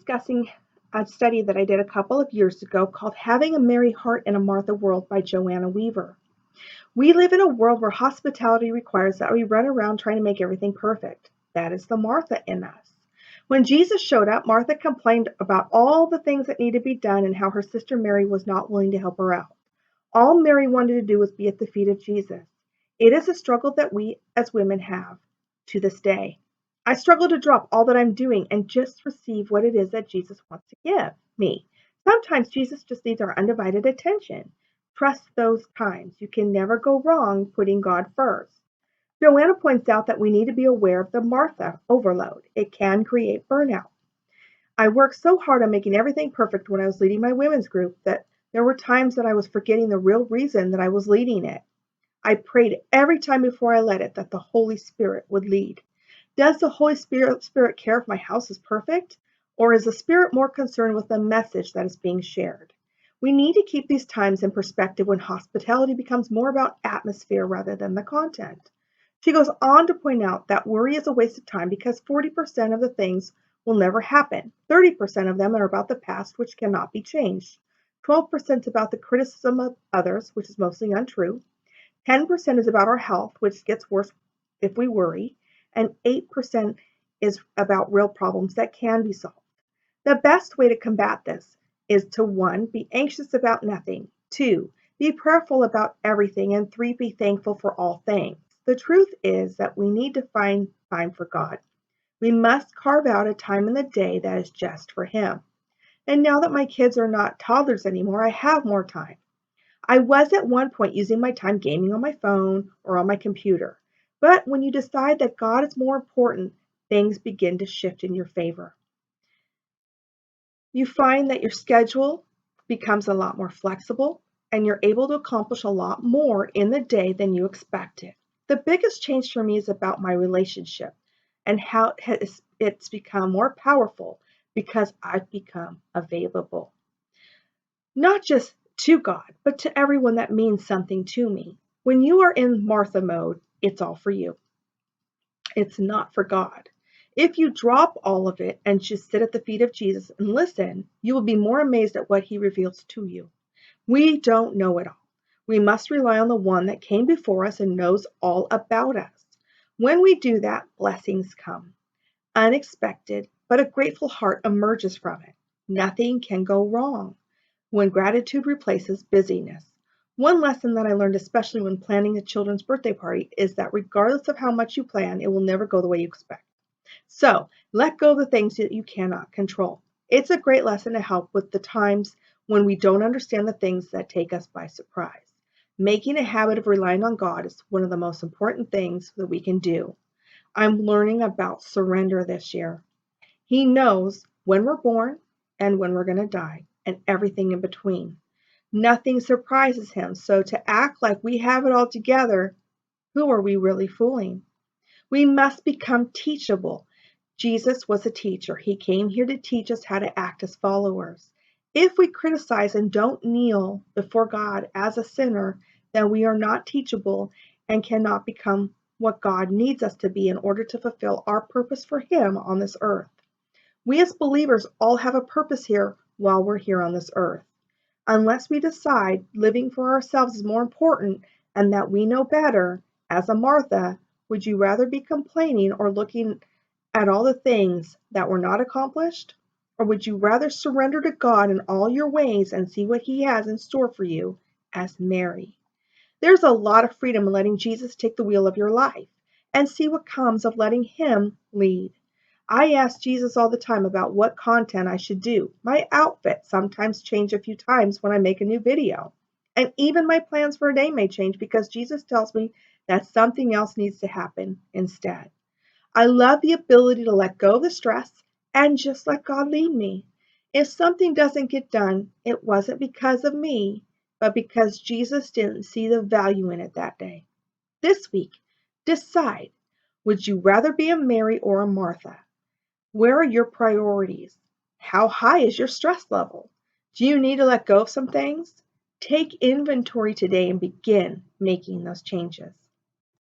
discussing a study that I did a couple of years ago called Having a Mary Heart in a Martha World by Joanna Weaver. We live in a world where hospitality requires that we run around trying to make everything perfect. That is the Martha in us. When Jesus showed up, Martha complained about all the things that needed to be done and how her sister Mary was not willing to help her out. All Mary wanted to do was be at the feet of Jesus. It is a struggle that we as women have to this day. I struggle to drop all that I'm doing and just receive what it is that Jesus wants to give me. Sometimes Jesus just needs our undivided attention. Trust those times. You can never go wrong putting God first. Joanna points out that we need to be aware of the Martha overload. It can create burnout. I worked so hard on making everything perfect when I was leading my women's group that there were times that I was forgetting the real reason that I was leading it. I prayed every time before I led it that the Holy Spirit would lead. Does the Holy Spirit care if my house is perfect? Or is the Spirit more concerned with the message that is being shared? We need to keep these times in perspective when hospitality becomes more about atmosphere rather than the content. She goes on to point out that worry is a waste of time because 40% of the things will never happen. 30% of them are about the past, which cannot be changed. 12% about the criticism of others, which is mostly untrue. 10% is about our health, which gets worse if we worry. And 8% is about real problems that can be solved. The best way to combat this is to 1, be anxious about nothing, 2, be prayerful about everything, and 3, be thankful for all things. The truth is that we need to find time for God. We must carve out a time in the day that is just for Him. And now that my kids are not toddlers anymore, I have more time. I was at one point using my time gaming on my phone or on my computer. But when you decide that God is more important, things begin to shift in your favor. You find that your schedule becomes a lot more flexible and you're able to accomplish a lot more in the day than you expected. The biggest change for me is about my relationship and how it's become more powerful because I've become available. Not just to God, but to everyone that means something to me. When you are in Martha mode, it's all for you. It's not for God. If you drop all of it and just sit at the feet of Jesus and listen, you will be more amazed at what He reveals to you. We don't know it all. We must rely on the one that came before us and knows all about us. When we do that, blessings come. Unexpected, but a grateful heart emerges from it. Nothing can go wrong when gratitude replaces busyness. One lesson that I learned, especially when planning a children's birthday party, is that regardless of how much you plan, it will never go the way you expect. So let go of the things that you cannot control. It's a great lesson to help with the times when we don't understand the things that take us by surprise. Making a habit of relying on God is one of the most important things that we can do. I'm learning about surrender this year. He knows when we're born and when we're going to die and everything in between. Nothing surprises Him. So to act like we have it all together, who are we really fooling? We must become teachable. Jesus was a teacher. He came here to teach us how to act as followers. If we criticize and don't kneel before God as a sinner, then we are not teachable and cannot become what God needs us to be in order to fulfill our purpose for Him on this earth. We as believers all have a purpose here while we're here on this earth. Unless we decide living for ourselves is more important and that we know better, as a Martha, would you rather be complaining or looking at all the things that were not accomplished? Or would you rather surrender to God in all your ways and see what He has in store for you as Mary? There's a lot of freedom in letting Jesus take the wheel of your life and see what comes of letting Him lead. I ask Jesus all the time about what content I should do. My outfit sometimes change a few times when I make a new video. And even my plans for a day may change because Jesus tells me that something else needs to happen instead. I love the ability to let go of the stress and just let God lead me. If something doesn't get done, it wasn't because of me, but because Jesus didn't see the value in it that day. This week, decide, would you rather be a Mary or a Martha? Where are your priorities? How high is your stress level? Do you need to let go of some things? Take inventory today and begin making those changes.